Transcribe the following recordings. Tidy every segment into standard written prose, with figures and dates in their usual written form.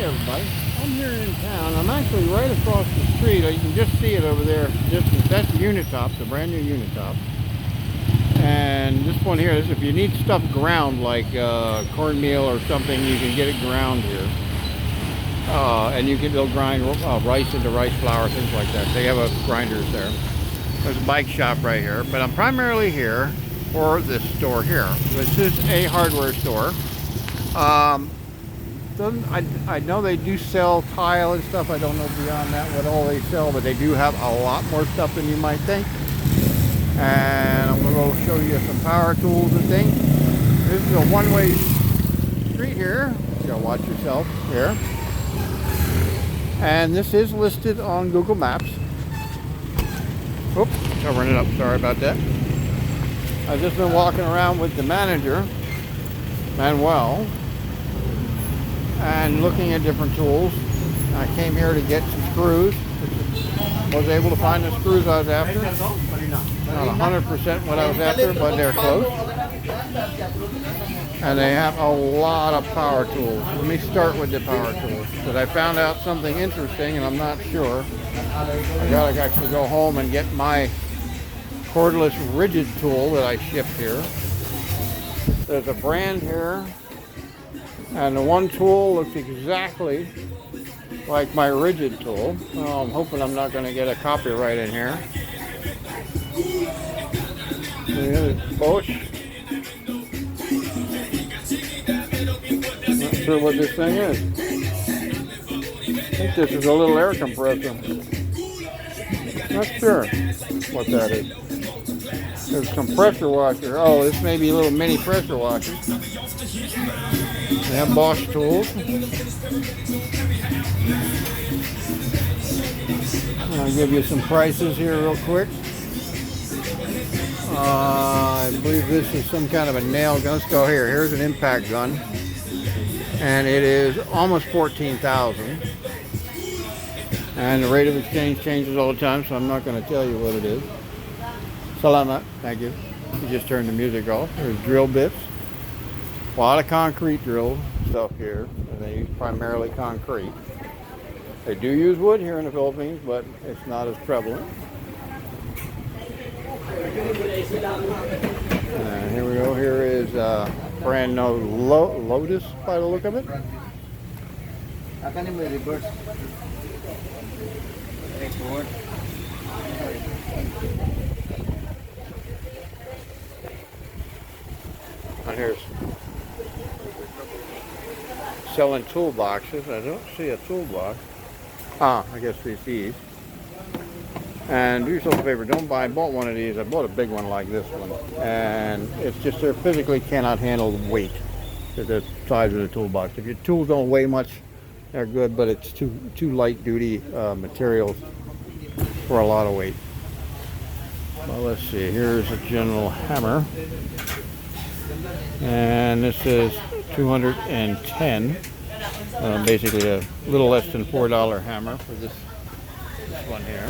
everybody. I'm here in town. I'm actually right across the street. You can just see it over there. That's Unitop, the brand new Unitop. And this one here is if you need stuff ground like cornmeal or something, you can get it ground here. And they'll grind rice into rice flour, things like that. They have grinders there. There's a bike shop right here, but I'm primarily here for this store here. This is a hardware store. I know they do sell tile and stuff. I don't know beyond that what all they sell, but they do have a lot more stuff than you might think. And I'm going to show you some power tools and things. This is a one-way street here. You gotta watch yourself here. And this is listed on Google Maps. Oops, covering it up. Sorry about that. I've just been walking around with the manager, Manuel, and looking at different tools. I came here to get some screws. Was able to find the screws I was after. Not 100% what I was after, but they're close. And they have a lot of power tools. Let me start with the power tools, because I found out something interesting and I'm not sure. I gotta actually go home and get my cordless rigid tool that I shipped here. There's a brand here, and the one tool looks exactly like my rigid tool. Well, I'm hoping I'm not going to get a copyright in here. Bosch. Not sure what this thing is. I think this is a little air compressor. Not sure what that is. There's some pressure washer. Oh, this may be a little mini pressure washer. They have Bosch tools. I'll give you some prices here real quick. I believe this is some kind of a nail gun. Let's go here. Here's an impact gun. And it is almost 14,000. And the rate of exchange changes all the time, so I'm not going to tell you what it is. Salamat. Thank you. You just turned the music off. There's drill bits. A lot of concrete drill stuff here. And they use primarily concrete. They do use wood here in the Philippines, but it's not as prevalent. Here we go. Here is brand new Lotus by the look of it. And here's selling toolboxes. I don't see a toolbox. I guess these. And do yourself a favor, I bought one of these. I bought a big one like this one. And it's just, they physically cannot handle the weight to the size of the toolbox. If your tools don't weigh much, they're good, but it's too light duty materials for a lot of weight. Well, let's see, here's a general hammer. And this is 210. Basically a little less than $4 hammer for this one here.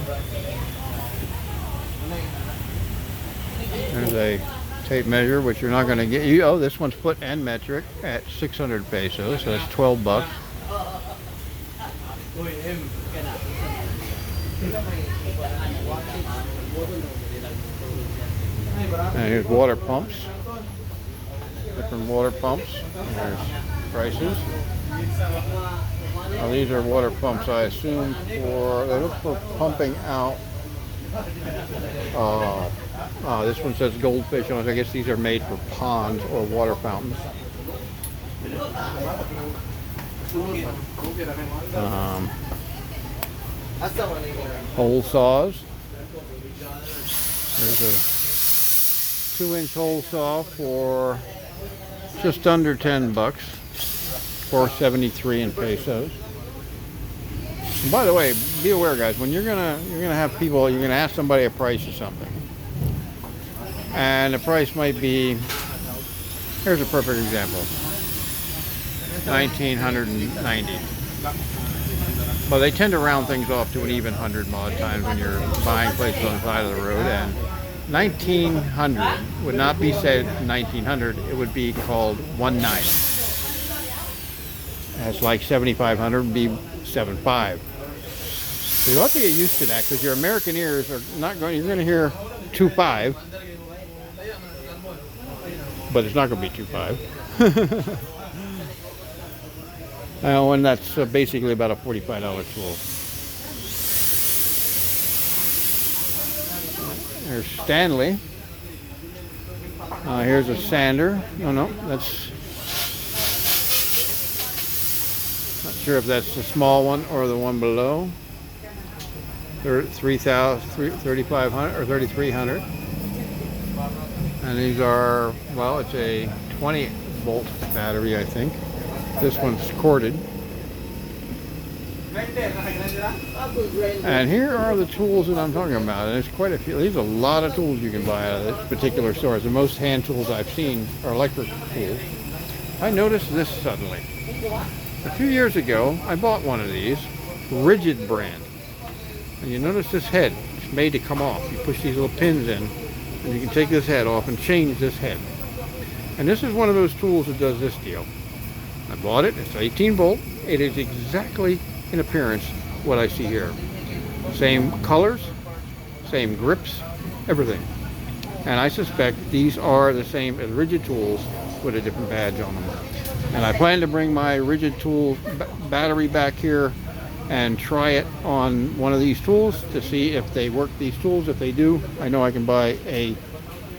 There's a tape measure, which you're not going to get. Oh, this one's foot and metric at 600 pesos, so that's 12 bucks. And here's water pumps. Different water pumps. There's prices. Now these are water pumps, I assume, they look for pumping out. This one says goldfish on it. I guess these are made for ponds or water fountains. Hole saws. There's a 2-inch hole saw for just under 10 bucks. 473 in pesos. And by the way, be aware, guys, when you're gonna have people, you're gonna ask somebody a price of something, and the price might be. Here's a perfect example. 1990. Well, they tend to round things off to an even hundred a lot of times when you're buying places on the side of the road, and 1900 would not be said 1900. It would be called 19. That's like 7,500 would be 7.5. So you'll have to get used to that because your American ears are not going. You're going to hear 2.5, but it's not going to be 2.5. And that's basically about a $45 tool. There's Stanley. Here's a sander. No, that's not sure if that's the small one or the one below. 3,500 or 3,300. And these are, well, it's a 20-volt battery, I think. This one's corded. And here are the tools that I'm talking about. And there's quite a few. There's a lot of tools you can buy out of this particular store. The most hand tools I've seen are electric tools. I noticed this suddenly. A few years ago, I bought one of these, Rigid brand. And you notice this head, it's made to come off. You push these little pins in, and you can take this head off and change this head. And this is one of those tools that does this deal. I bought it, it's 18 volt. It is exactly in appearance what I see here. Same colors, same grips, everything. And I suspect these are the same as Rigid tools with a different badge on them. And I plan to bring my Rigid tool battery back here and try it on one of these tools to see if they work, these tools. If they do, I know I can buy a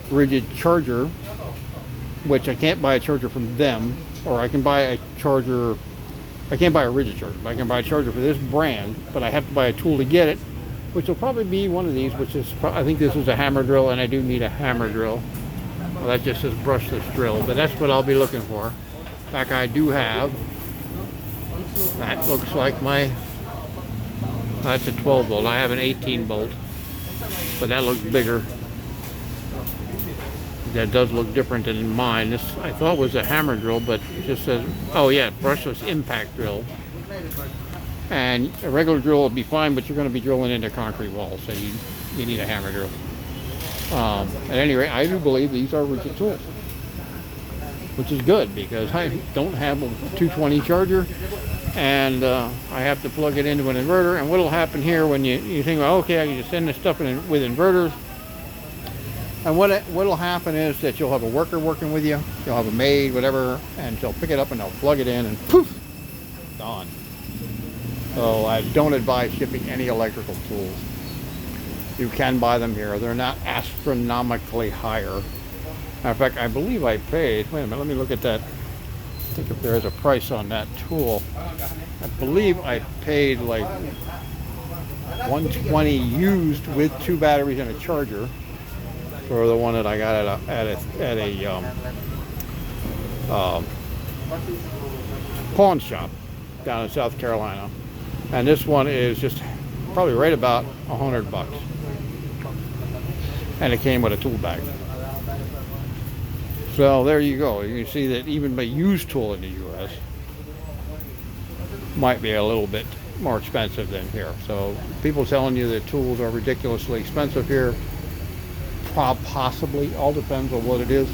Rigid charger, which I can't buy a charger from them, or I can buy a charger, I can't buy a Rigid charger, but I can buy a charger for this brand, but I have to buy a tool to get it, which will probably be one of these, which is, I think this is a hammer drill, and I do need a hammer drill. Well, that just says brushless drill, but that's what I'll be looking for. In fact, I do have, that looks like my, that's a 12 volt. I have an 18 volt, but that looks bigger. That does look different than mine. This I thought was a hammer drill, but it just says, oh yeah, brushless impact drill. And a regular drill will be fine, but you're going to be drilling into concrete walls, so you need a hammer drill. At any rate, I do believe these are Rigid tools, which is good because I don't have a 220 charger. And I have to plug it into an inverter. And what will happen here when you think, well, okay, I can just send this stuff in with inverters. And what will happen is that you'll have a worker working with you. You'll have a maid, whatever, and they'll pick it up and they'll plug it in and poof, gone. So I don't advise shipping any electrical tools. You can buy them here. They're not astronomically higher. Matter of fact, I believe I paid, wait a minute, let me look at that. I think if there is a price on that tool. I believe I paid like $120 used with 2 batteries and a charger for the one that I got at a pawn shop down in South Carolina. And this one is just probably right about $100. And it came with a tool bag. So there you go. You can see that even a used tool in the U.S. might be a little bit more expensive than here. So people telling you that tools are ridiculously expensive here, possibly, all depends on what it is.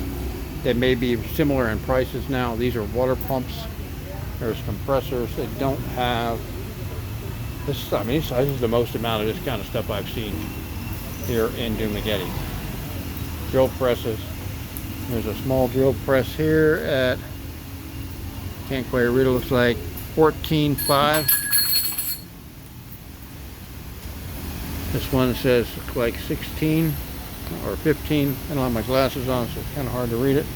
They may be similar in prices now. These are water pumps. There's compressors. They don't have this. I mean, this is the most amount of this kind of stuff I've seen here in Dumaguete. Drill presses. There's a small drill press here at, can't quite read it, looks like 14.5. This one says like 16 or 15. I don't have my glasses on, so it's kind of hard to read it.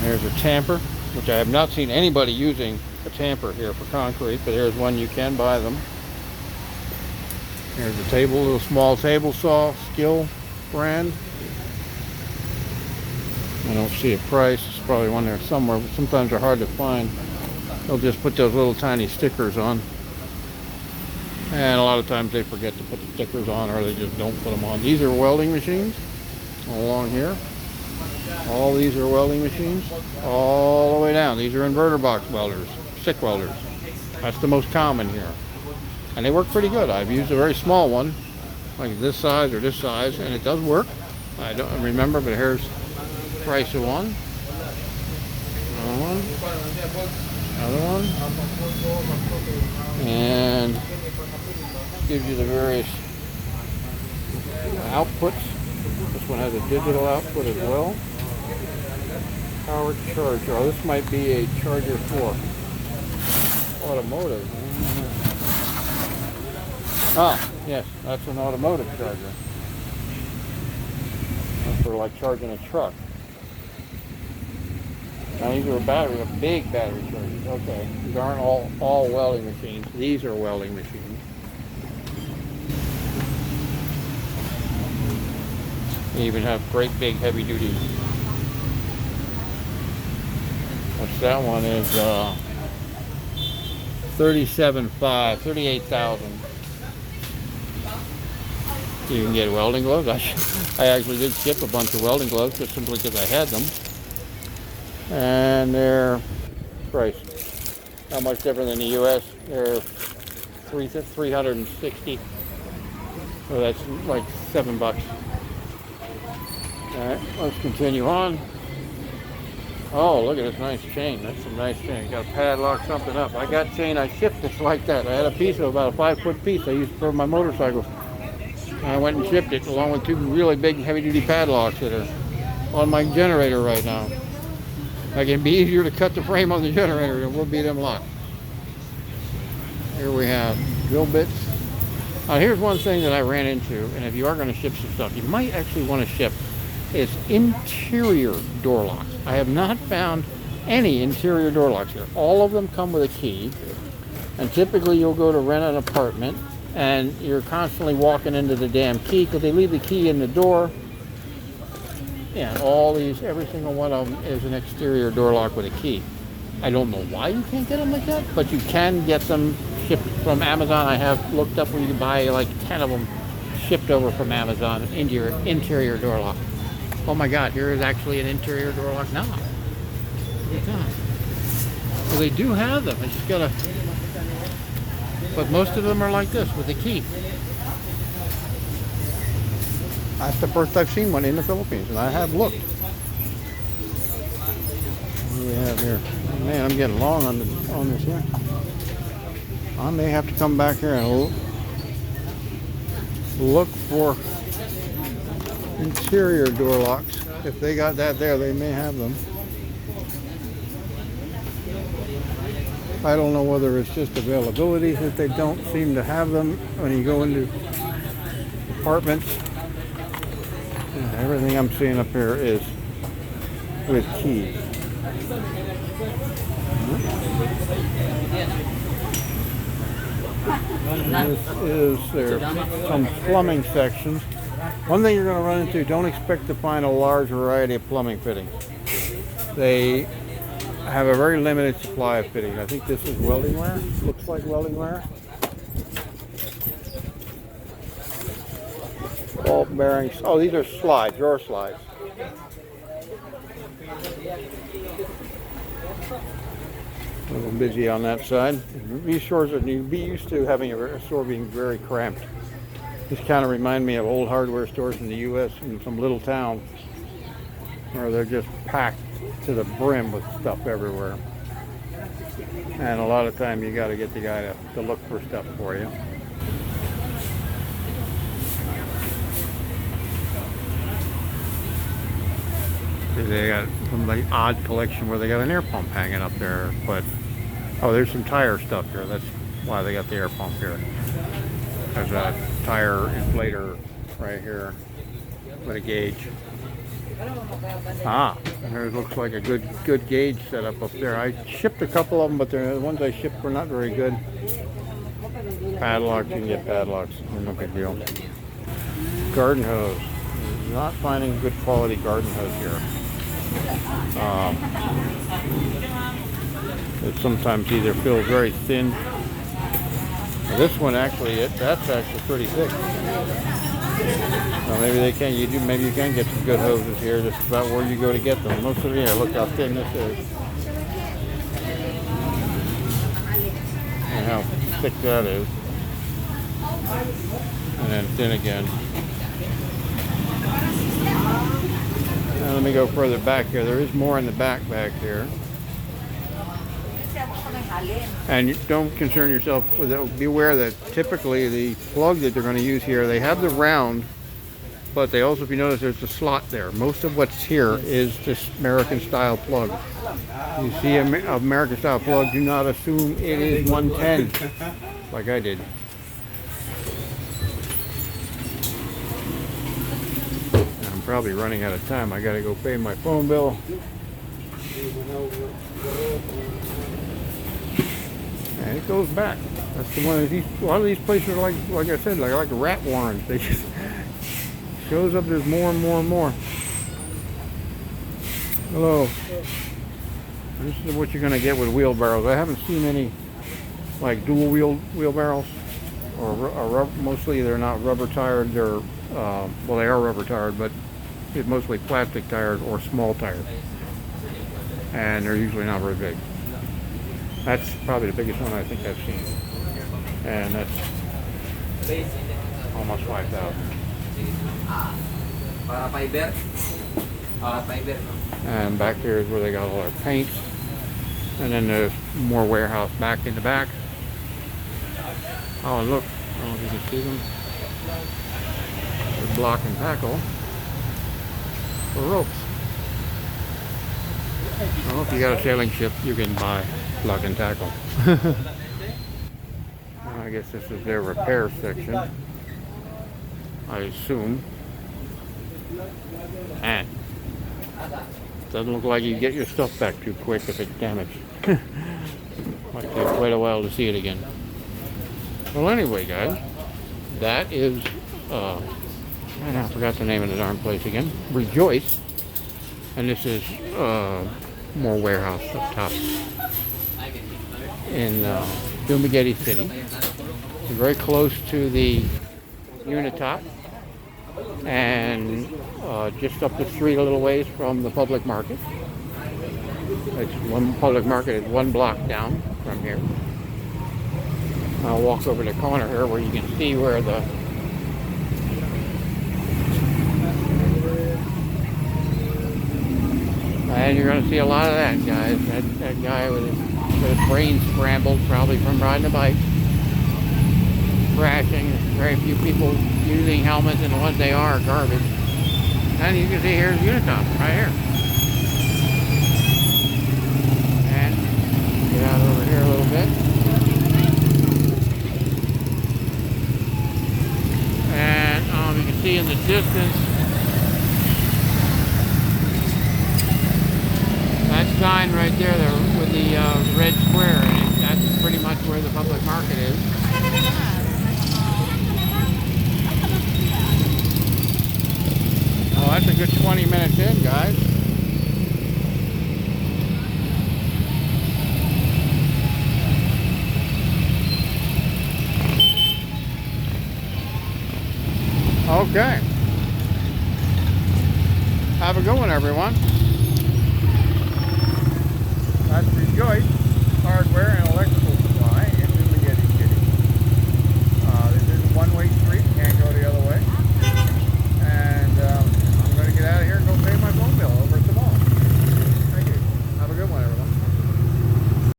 There's a tamper, which I have not seen anybody using a tamper here for concrete, but here's one you can buy them. Here's a table, little small table saw, Skill brand. I don't see a price. It's probably one there somewhere, but sometimes they're hard to find. They'll just put those little tiny stickers on. And a lot of times they forget to put the stickers on, or they just don't put them on. These are welding machines along here. All these are welding machines all the way down. These are inverter box welders, stick welders. That's the most common here. And they work pretty good. I've used a very small one, like this size or this size, and it does work. I don't remember, but here's price of one. Another one. And gives you the various outputs. This one has a digital output as well. Powered charger. Oh, this might be a charger for automotive. Ah, yes, that's an automotive charger. That's for like charging a truck. Now these are big battery chargers. Okay, these aren't all welding machines. These are welding machines. They even have great big heavy duty. What's that one is 38,000. You can get welding gloves. I actually did ship a bunch of welding gloves just simply because I had them. And their price, not much different than the U.S. They're $360. So that's like $7. All right, let's continue on. Oh, look at this nice chain. That's a nice chain. You got to padlock something up. I got chain. I shipped this like that. I had a piece of about a 5-foot piece I used for my motorcycles. I went and shipped it along with 2 really big heavy-duty padlocks that are on my generator right now. It can be easier to cut the frame on the generator than will be them locked. Here we have drill bits. Here's one thing that I ran into, and if you are going to ship some stuff, you might actually want to ship is interior door locks. I have not found any interior door locks here. All of them come with a key, and typically you'll go to rent an apartment and you're constantly walking into the damn key because they leave the key in the door. And all these, every single one of them is an exterior door lock with a key. I don't know why you can't get them like that, but you can get them shipped from Amazon. I have looked up where you can buy like 10 of them shipped over from Amazon into your interior door lock. Oh my God, here is actually an interior door lock now. Look at that. Well, they do have them. I just gotta, but most of them are like this with a key. That's the first I've seen one in the Philippines, and I have looked. What do we have here? Oh, man, I'm getting long on this here. I may have to come back here and look for interior door locks. If they got that there, they may have them. I don't know whether it's just availability that they don't seem to have them when you go into apartments. Everything I'm seeing up here is with keys. This is their some plumbing sections. One thing you're going to run into, don't expect to find a large variety of plumbing fittings. They have a very limited supply of fittings. I think this is welding wire. Looks like welding wire. Ball bearings. Oh, these are slides, drawer slides. A little busy on that side. These stores are, you'd be used to having a store being very cramped. This kind of reminds me of old hardware stores in the U.S. in some little town where they're just packed to the brim with stuff everywhere. And a lot of time you got to get the guy to look for stuff for you. They got some like odd collection where they got an air pump hanging up there, but oh, there's some tire stuff here. That's why they got the air pump here. There's a tire inflator right here with a gauge. Ah, there looks like a good gauge setup up there. I shipped a couple of them, but the ones I shipped were not very good. Padlocks, you can get padlocks. No big deal. Garden hose. Not finding good quality garden hose here. It sometimes either feels very thin. This one actually, that's actually pretty thick. Well, maybe they can. Maybe you can get some good hoses here, just about where you go to get them. Most of the look how thin this is, and how thick that is, and then thin again. Let me go further back here. There is more in the back here. And don't concern yourself with it. Beware that typically the plug that they're going to use here, they have the round, but they also, if you notice, there's a slot there. Most of what's here is this American style plug. You see an American style plug, do not assume it is 110 like I did. I'm probably running out of time. I got to go pay my phone bill. And it goes back. That's the one of these. A lot of these places are like I said, like rat warrens. They just shows up. There's more and more and more. Hello. This is what you're gonna get with wheelbarrows. I haven't seen any like dual wheelbarrows, or mostly they're not rubber tired. They're well, they are rubber tired, but it's mostly plastic tires or small tires, and they're usually not very big. That's probably the biggest one I think I've seen, and that's almost 5,000. And back here is where they got all their paints, and then there's more warehouse back in the back. Oh, look! I don't know if you can see them. There's block and tackle for ropes. Well, if you got a sailing ship, you can buy block and tackle. I guess this is their repair section, I assume. And doesn't look like you get your stuff back too quick if it's damaged. Might take quite a while to see it again. Well, anyway, guys, that is I forgot the name of the darn place again. Rejoice. And this is more warehouse up top in Dumaguete City. It's very close to the Unitop, and just up the street a little ways from the public market. It's one public market is one block down from here. I'll walk over the corner here where you can see where the and you're going to see a lot of that, guys. That guy with his brain scrambled, probably from riding a bike, crashing. Very few people using helmets, and the ones they are garbage. And you can see here's Unitop right here. And get out over here a little bit. And you can see in the distance that sign right there with the red square in it. That's pretty much where the public market is. Oh, that's a good 20 minutes in, guys. Okay. Have a good one, everyone. That's Rejoice Hardware and Electrical